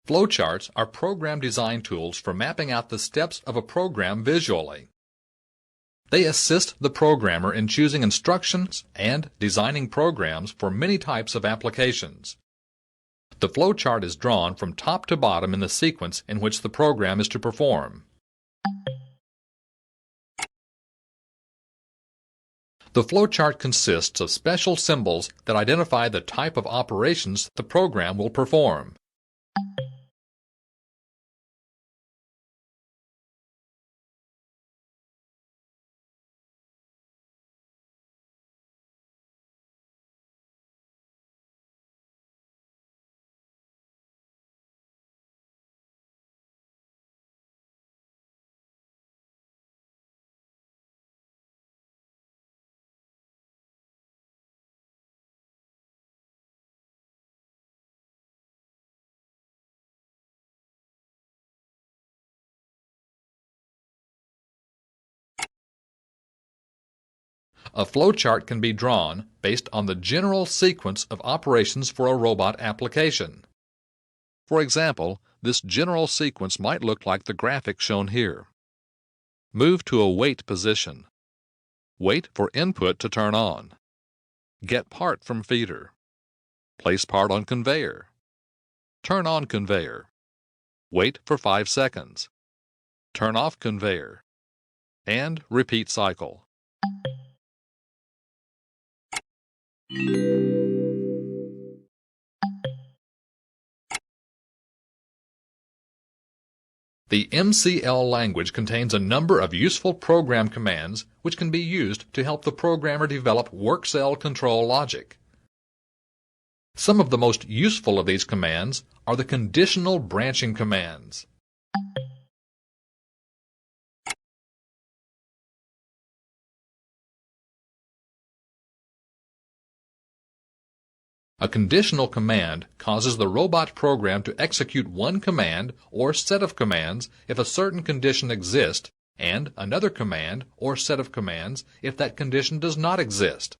Flowcharts are program design tools for mapping out the steps of a program visually. They assist the programmer in choosing instructions and designing programs for many types of applications. The flowchart is drawn from top to bottom in the sequence in which the program is to perform. The flowchart consists of special symbols that identify the type of operations the program will perform. A flowchart can be drawn based on the general sequence of operations for a robot application. For example, this general sequence might look like the graphic shown here. Move to a wait position. Wait for input to turn on. Get part from feeder. Place part on conveyor. Turn on conveyor. Wait for 5 seconds. Turn off conveyor. And repeat cycle. The MCL language contains a number of useful program commands which can be used to help the programmer develop work cell control logic. Some of the most useful of these commands are the conditional branching commands. A conditional command causes the robot program to execute one command or set of commands if a certain condition exists, and another command or set of commands if that condition does not exist.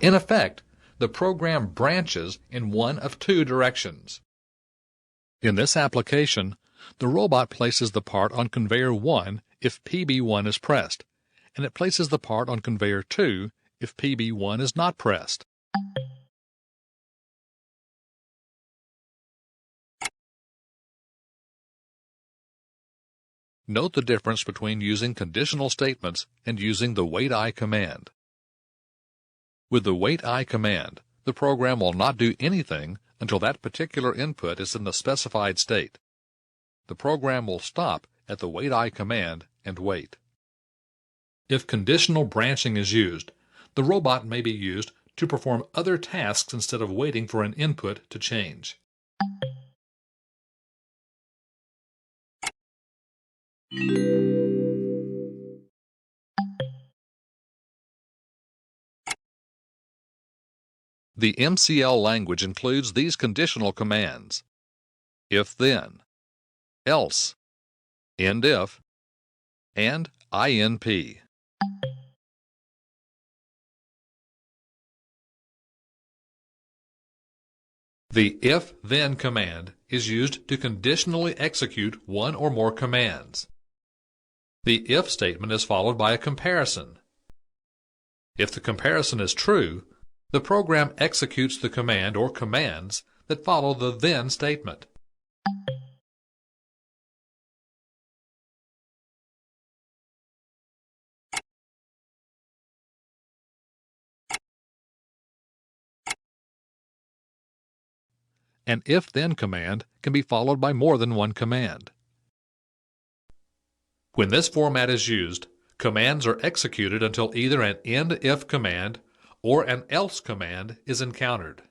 In effect, the program branches in one of two directions. In this application, the robot places the part on conveyor 1 if PB1 is pressed, and it places the part on conveyor 2 if PB1 is not pressed. Note the difference between using conditional statements and using the wait-I command. With the wait-I command, the program will not do anything until that particular input is in the specified state. The program will stop at the wait-I command and wait. If conditional branching is used, the robot may be used to perform other tasks instead of waiting for an input to change. The MCL language includes these conditional commands: if-then, else, end-if, and INP. The if-then command is used to conditionally execute one or more commands. The if statement is followed by a comparison. If the comparison is true, the program executes the command or commands that follow the then statement. An if-then command can be followed by more than one command. When this format is used, commands are executed until either an end-if command or an else command is encountered.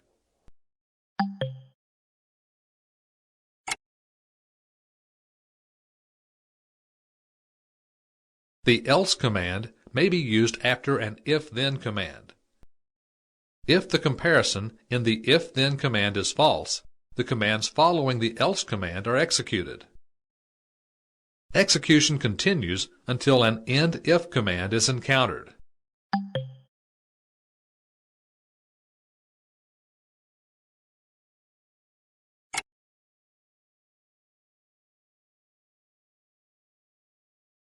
The else command may be used after an if-then command. If the comparison in the if-then command is false, the commands following the else command are executed. Execution continues until an end-if command is encountered.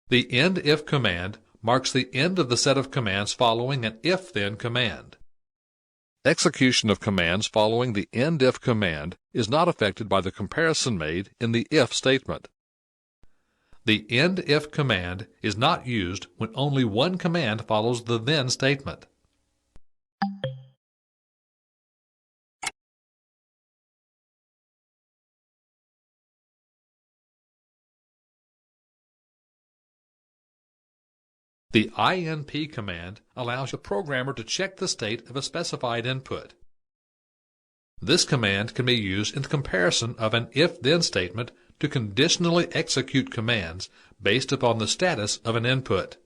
The end if command marks the end of the set of commands following an if-then command. Execution of commands following the end if command is not affected by the comparison made in the if statement. The end if command is not used when only one command follows the then statement. The INP command allows the programmer to check the state of a specified input. This command can be used in the comparison of an if-then statement to conditionally execute commands based upon the status of an input.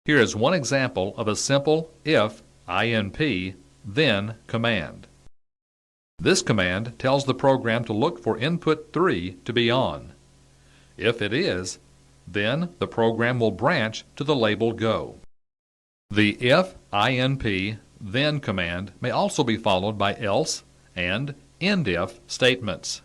Here is one example of a simple if INP then command. This command tells the program to look for input 3 to be on. If it is, then the program will branch to the label Go. The if INP then command may also be followed by else and end if statements.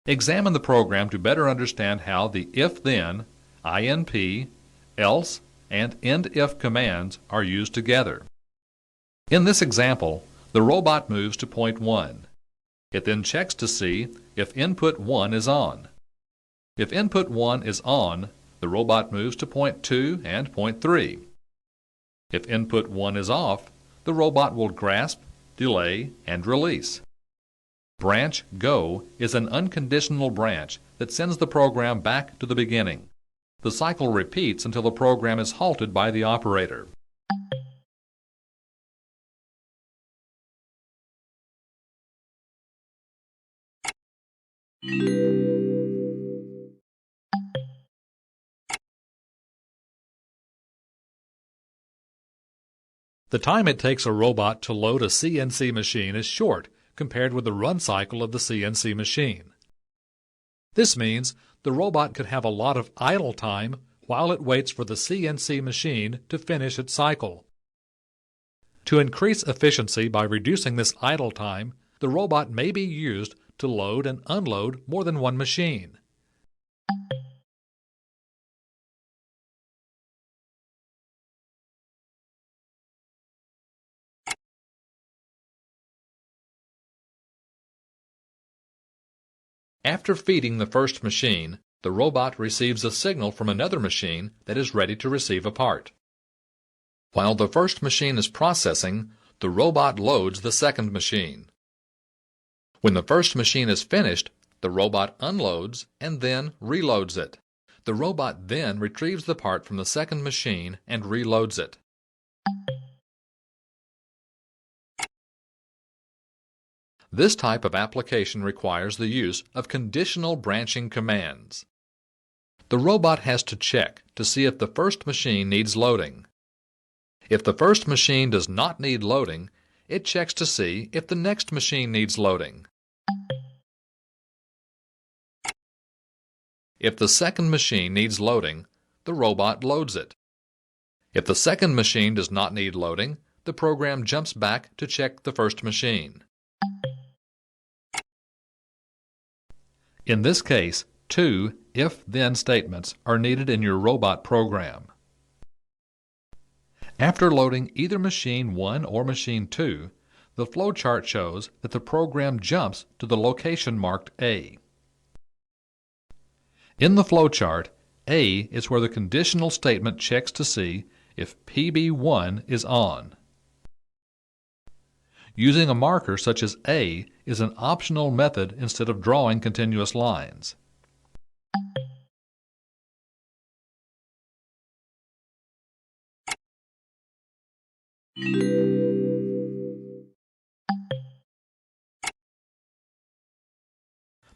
Examine the program to better understand how the if-then, INP, else, and end if commands are used together. In this example, the robot moves to point 1. It then checks to see if input 1 is on. If input 1 is on, the robot moves to point 2 and point 3. If input 1 is off, the robot will grasp, delay, and release. Branch Go is an unconditional branch that sends the program back to the beginning. The cycle repeats until the program is halted by the operator. The time it takes a robot to load a CNC machine is short compared with the run cycle of the CNC machine. This means the robot could have a lot of idle time while it waits for the CNC machine to finish its cycle. To increase efficiency by reducing this idle time, the robot may be used to load and unload more than one machine. After feeding the first machine, the robot receives a signal from another machine that is ready to receive a part. While the first machine is processing, the robot loads the second machine. When the first machine is finished, the robot unloads and then reloads it. The robot then retrieves the part from the second machine and reloads it. This type of application requires the use of conditional branching commands. The robot has to check to see if the first machine needs loading. If the first machine does not need loading, it checks to see if the next machine needs loading. If the second machine needs loading, the robot loads it. If the second machine does not need loading, the program jumps back to check the first machine. In this case, two if-then statements are needed in your robot program. After loading either machine 1 or machine 2, the flowchart shows that the program jumps to the location marked A. In the flowchart, A is where the conditional statement checks to see if PB1 is on. Using a marker such as A is an optional method instead of drawing continuous lines.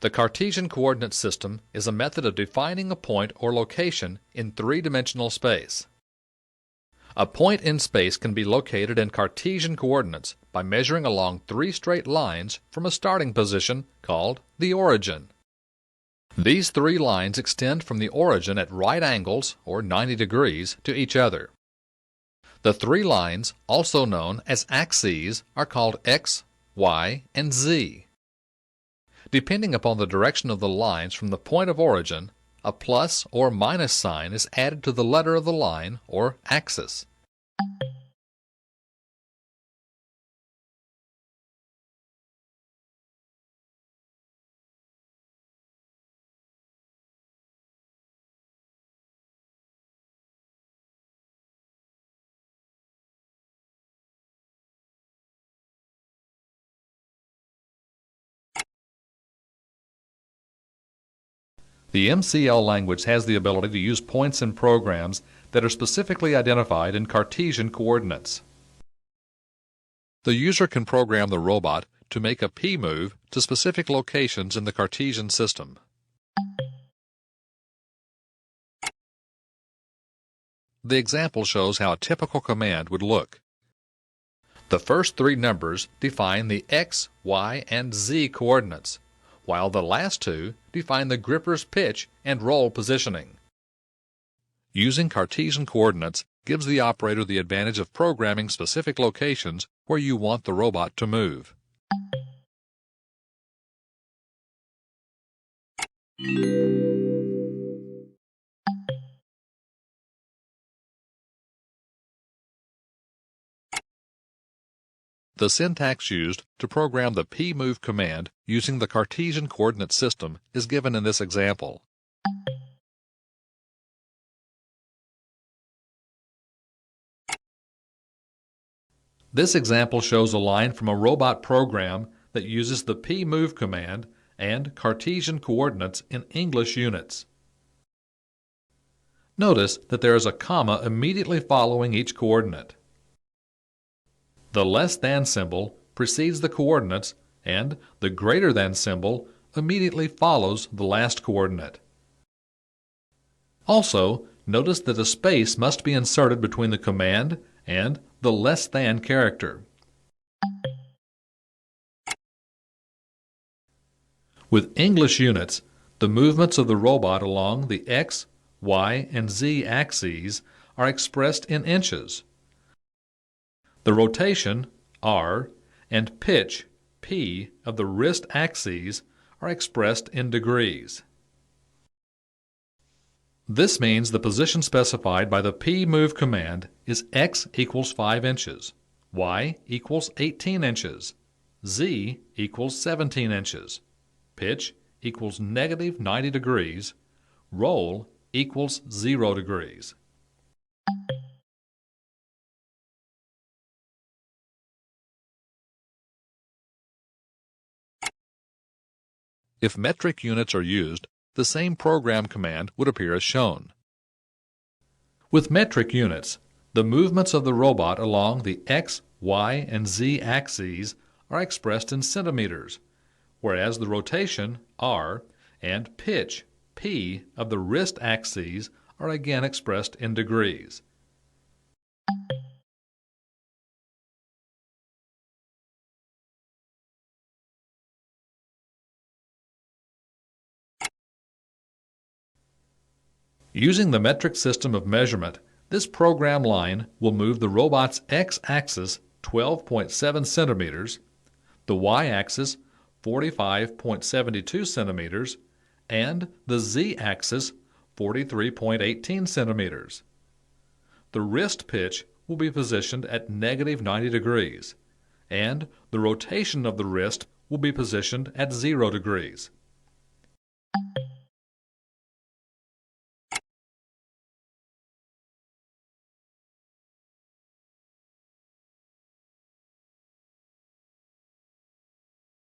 The Cartesian coordinate system is a method of defining a point or location in three-dimensional space. A point in space can be located in Cartesian coordinates by measuring along three straight lines from a starting position called the origin. These three lines extend from the origin at right angles, or 90 degrees, to each other. The three lines, also known as axes, are called X, Y, and Z. Depending upon the direction of the lines from the point of origin, a plus or minus sign is added to the letter of the line, or axis. The MCL language has the ability to use points in programs that are specifically identified in Cartesian coordinates. The user can program the robot to make a P move to specific locations in the Cartesian system. The example shows how a typical command would look. The first three numbers define the X, Y, and Z coordinates, while the last two define the gripper's pitch and roll positioning. Using Cartesian coordinates gives the operator the advantage of programming specific locations where you want the robot to move. The syntax used to program the P-move command using the Cartesian coordinate system is given in this example. This example shows a line from a robot program that uses the P-move command and Cartesian coordinates in English units. Notice that there is a comma immediately following each coordinate. The less than symbol precedes the coordinates, and the greater than symbol immediately follows the last coordinate. Also, notice that a space must be inserted between the command and the less than character. With English units, the movements of the robot along the X, Y, and Z axes are expressed in inches. The rotation, R, and pitch, P, of the wrist axes are expressed in degrees. This means the position specified by the P-move command is X equals 5 inches, Y equals 18 inches, Z equals 17 inches, pitch equals negative 90 degrees, roll equals 0 degrees. If metric units are used, the same program command would appear as shown. With metric units, the movements of the robot along the X, Y, and Z axes are expressed in centimeters, whereas the rotation, R, and pitch, P, of the wrist axes are again expressed in degrees. Using the metric system of measurement, this program line will move the robot's x-axis 12.7 centimeters, the y-axis 45.72 centimeters, and the z-axis 43.18 centimeters. The wrist pitch will be positioned at negative 90 degrees, and the rotation of the wrist will be positioned at 0 degrees.